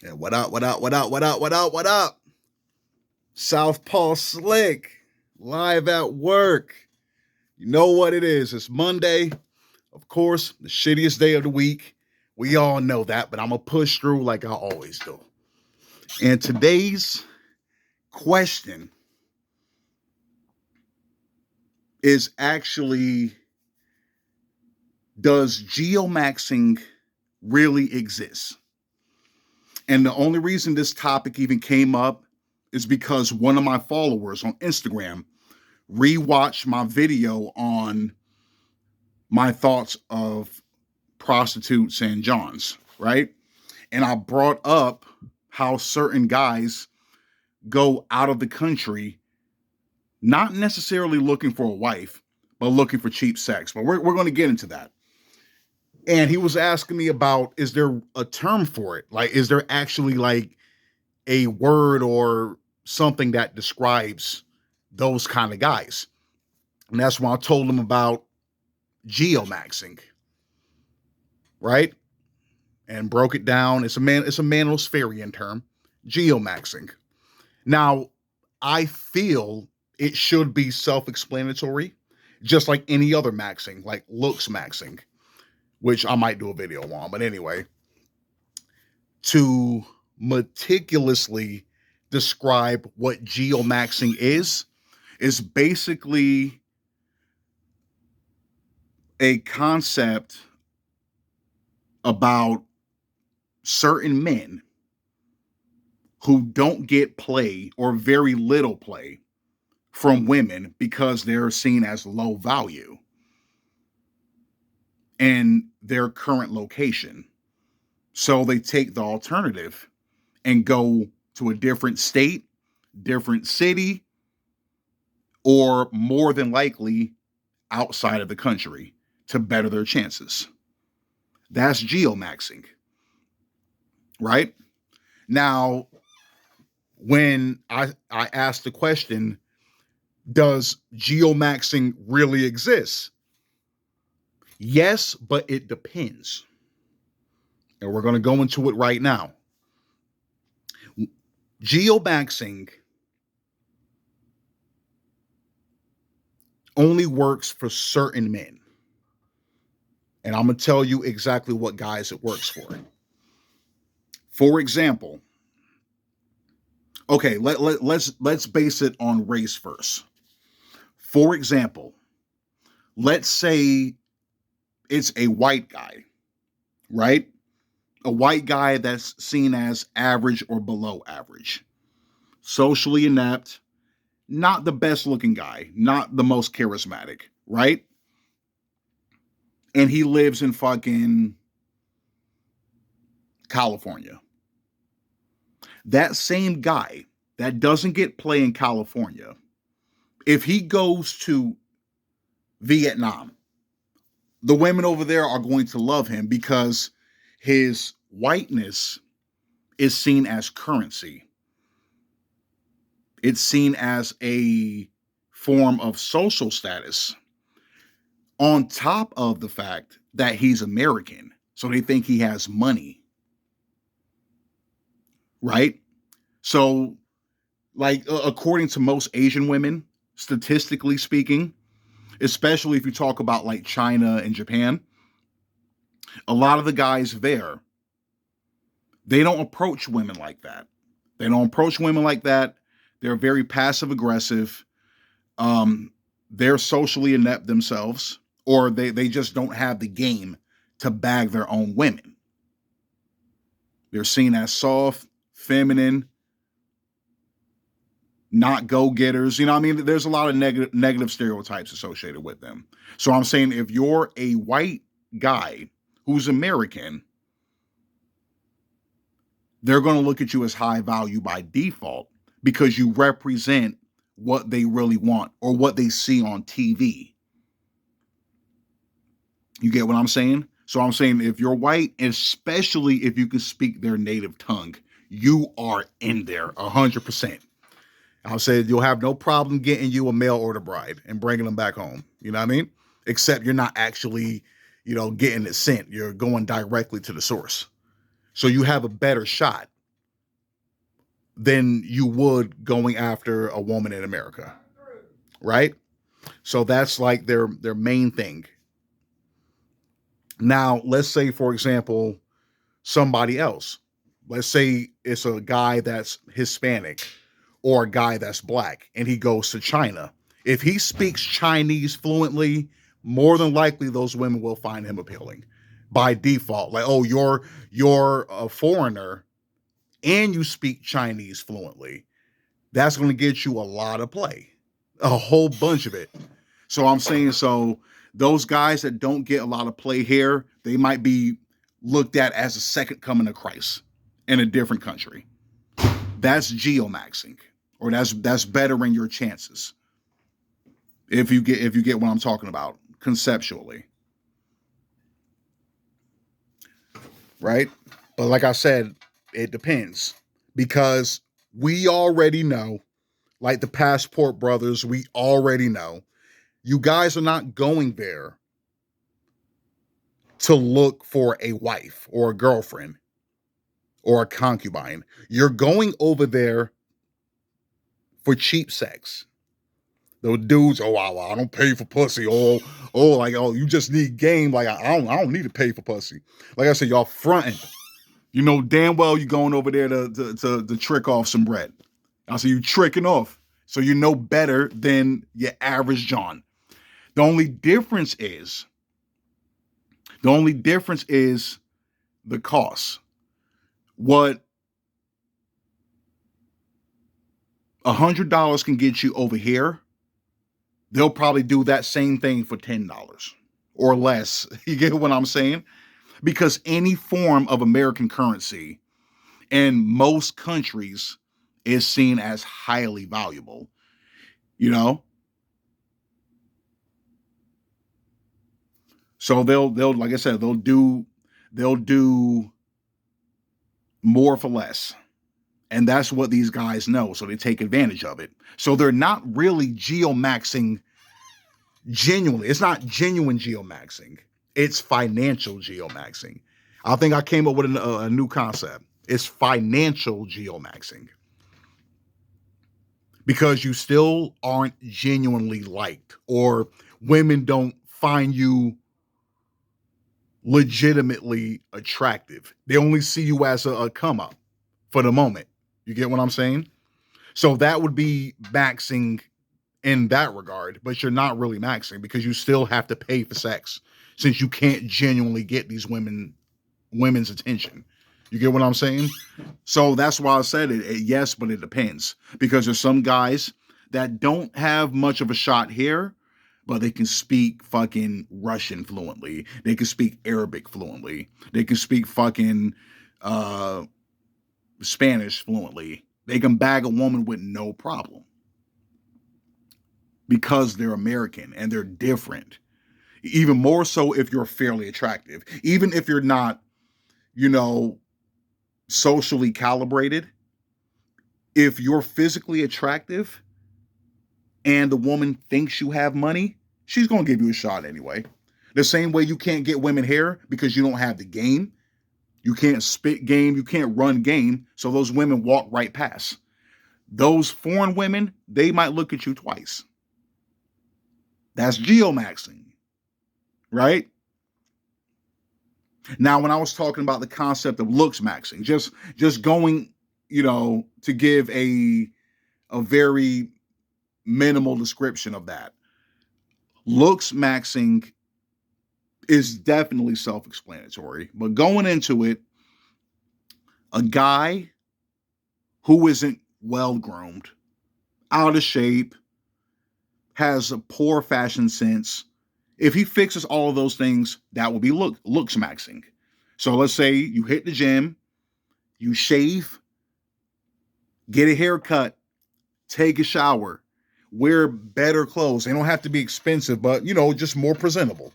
Yeah, what up, what up, what up, what up, what up, what up? Southpaw Slick, live at work. You know what it is. It's Monday, of course, the shittiest day of the week. We all know that, but I'm going to push through like I always do. And today's question is actually, does geomaxing really exist? And the only reason this topic even came up is because one of my followers on Instagram rewatched my video on my thoughts of prostitutes and Johns, right? And I brought up how certain guys go out of the country, not necessarily looking for a wife, but looking for cheap sex. But we're going to get into that. And he was asking me about, is there a term for it? Like, is there actually like a word or something that describes those kind of guys? And that's why I told him about geomaxing, right? And broke it down. It's a manospherian term, geomaxing. Now, I feel it should be self-explanatory, just like any other maxing, like looks maxing, which I might do a video on. But anyway, to meticulously describe what geomaxing is basically a concept about certain men who don't get play or very little play from women because they're seen as low value in their current location. So they take the alternative and go to a different state, different city, or more than likely outside of the country to better their chances. That's geomaxing, right? Now, when I asked the question, does geomaxing really exist? Yes, but it depends. And we're going to go into it right now. Geomaxing only works for certain men. And I'm going to tell you exactly what guys it works for. For example, okay, let's base it on race first. For example, let's say it's a white guy, right? A white guy that's seen as average or below average, socially inept, not the best looking guy, not the most charismatic, right? And he lives in fucking California. That same guy that doesn't get play in California, if he goes to Vietnam, the women over there are going to love him because his whiteness is seen as currency. It's seen as a form of social status, on top of the fact that he's American. So they think he has money, right? So, like, according to most Asian women, statistically speaking, especially if you talk about like China and Japan, a lot of the guys there, they don't approach women like that. They don't approach women like that. They're very passive aggressive. They're socially inept themselves, or they just don't have the game to bag their own women. They're seen as soft, feminine, not go-getters. You know what I mean? There's a lot of negative stereotypes associated with them. So I'm saying if you're a white guy who's American, they're going to look at you as high value by default because you represent what they really want or what they see on TV. You get what I'm saying? So I'm saying if you're white, especially if you can speak their native tongue, you are in there 100%. I'll say you'll have no problem getting you a mail order bride and bringing them back home. You know what I mean? Except you're not actually, getting it sent. You're going directly to the source. So you have a better shot than you would going after a woman in America, right? So that's like their main thing. Now, let's say, for example, somebody else. Let's say it's a guy that's Hispanic or a guy that's black and he goes to China. If he speaks Chinese fluently, more than likely those women will find him appealing by default. Like, oh, you're a foreigner and you speak Chinese fluently. That's going to get you a lot of play, a whole bunch of it. So I'm saying, so those guys that don't get a lot of play here, they might be looked at as a second coming of Christ in a different country. That's geomaxing, or that's bettering your chances. If you get what I'm talking about conceptually, right? But like I said, it depends, because we already know, like the Passport Brothers, we already know you guys are not going there to look for a wife or a girlfriend or a concubine. You're going over there for cheap sex. Those dudes, oh, I don't pay for pussy. Like, oh, you just need game. Like, I don't need to pay for pussy. Like I said, y'all fronting. You know damn well you're going over there to trick off some bread. I see you tricking off. So you know better than your average John. The only difference is the cost. What $100 can get you over here, they'll probably do that same thing for $10 or less. You get what I'm saying? Because any form of American currency in most countries is seen as highly valuable, you know? So they'll like I said, they'll do more for less. And that's what these guys know. So they take advantage of it. So they're not really geomaxing genuinely. It's not genuine geomaxing. It's financial geomaxing. I think I came up with a new concept. It's financial geomaxing. Because you still aren't genuinely liked, or women don't find you legitimately attractive. They only see you as a come up for the moment. You get what I'm saying? So that would be maxing in that regard, but you're not really maxing because you still have to pay for sex, since you can't genuinely get these women's attention. You get what I'm saying? So that's why I said it. Yes, but it depends, because there's some guys that don't have much of a shot here, but they can speak fucking Russian fluently. They can speak Arabic fluently. They can speak fucking Spanish fluently. They can bag a woman with no problem because they're American and they're different. Even more so if you're fairly attractive. Even if you're not, you know, socially calibrated, if you're physically attractive and the woman thinks you have money, she's going to give you a shot anyway. The same way you can't get women here because you don't have the game. You can't spit game. You can't run game. So those women walk right past. Those foreign women, they might look at you twice. That's geomaxing, right? Now, when I was talking about the concept of looks maxing, just going, you know, to give a very minimal description of that. Looks maxing is definitely self-explanatory, but going into it, a guy who isn't well-groomed, out of shape, has a poor fashion sense, if he fixes all of those things, that will be looks maxing. So let's say you hit the gym, you shave, get a haircut, take a shower, wear better clothes. They don't have to be expensive, but, you know, just more presentable.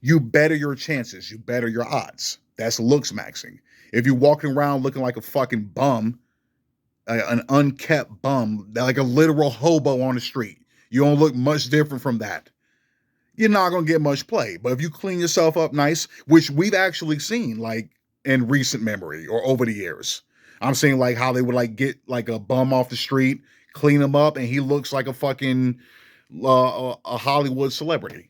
You better your chances. You better your odds. That's looks maxing. If you're walking around looking like a fucking bum, an unkept bum, like a literal hobo on the street, you don't look much different from that. You're not going to get much play. But if you clean yourself up nice, which we've actually seen like in recent memory or over the years, I'm saying like how they would like get like a bum off the street, clean him up, and he looks like a fucking a Hollywood celebrity.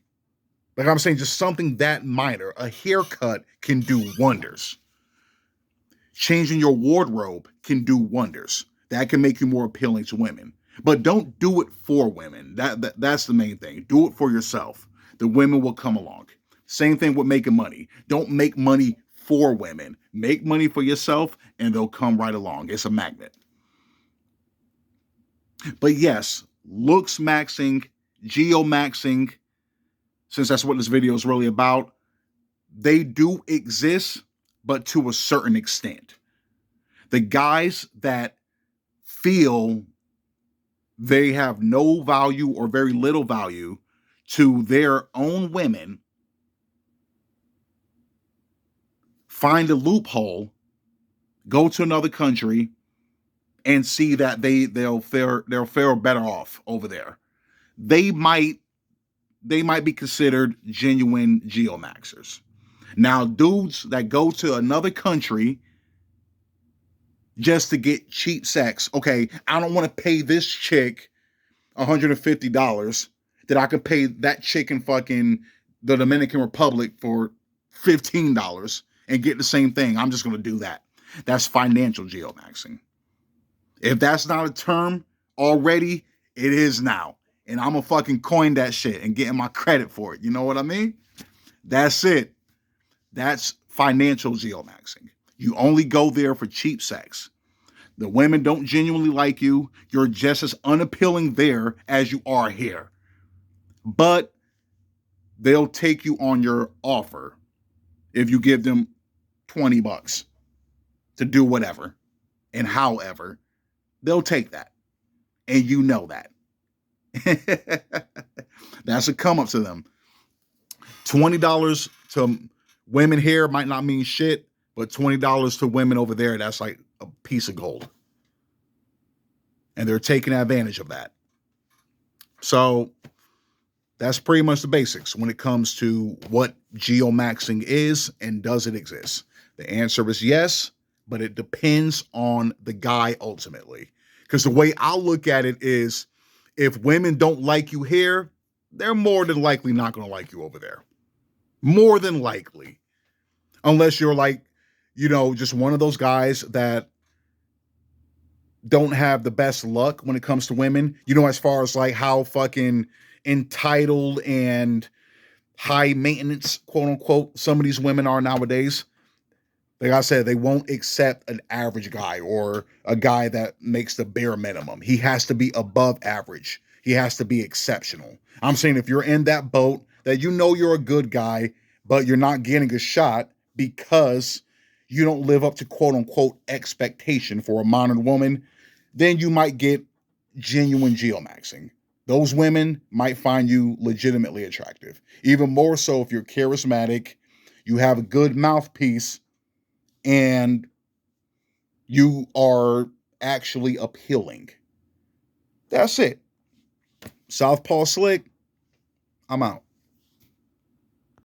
Like I'm saying, just something that minor. A haircut can do wonders. Changing your wardrobe can do wonders. That can make you more appealing to women. But don't do it for women. That's the main thing. Do it for yourself. The women will come along. Same thing with making money. Don't make money for women. Make money for yourself and they'll come right along. It's a magnet. But yes, looks maxing, geomaxing, since that's what this video is really about, they do exist, but to a certain extent. The guys that feel they have no value or very little value to their own women find a loophole, go to another country, and see that they'll fare better off over there. They might be considered genuine geomaxers. Now, dudes that go to another country just to get cheap sex, okay, I don't want to pay this chick $150 that I could pay that chick in fucking the Dominican Republic for $15 and get the same thing. I'm just going to do that. That's financial geomaxing. If that's not a term already, it is now. And I'm going to fucking coin that shit and get my credit for it. You know what I mean? That's it. That's financial geomaxing. You only go there for cheap sex. The women don't genuinely like you. You're just as unappealing there as you are here. But they'll take you on your offer if you give them $20 to do whatever and however. They'll take that. And you know that. That's a come up to them. $20 to women here might not mean shit, but $20 to women over there, that's like a piece of gold. And they're taking advantage of that. So that's pretty much the basics when it comes to what geomaxing is and does it exist. The answer is yes, but it depends on the guy ultimately. Because the way I look at it is if women don't like you here, they're more than likely not going to like you over there. More than likely. Unless you're like, you know, just one of those guys that don't have the best luck when it comes to women. You know, as far as like how fucking entitled and high maintenance, quote unquote, some of these women are nowadays. Like I said, they won't accept an average guy or a guy that makes the bare minimum. He has to be above average. He has to be exceptional. I'm saying if you're in that boat that you know you're a good guy, but you're not getting a shot because you don't live up to quote unquote expectation for a modern woman, then you might get genuine geomaxing. Those women might find you legitimately attractive. Even more so if you're charismatic, you have a good mouthpiece, and you are actually appealing. That's it. Southpaw Slick, I'm out.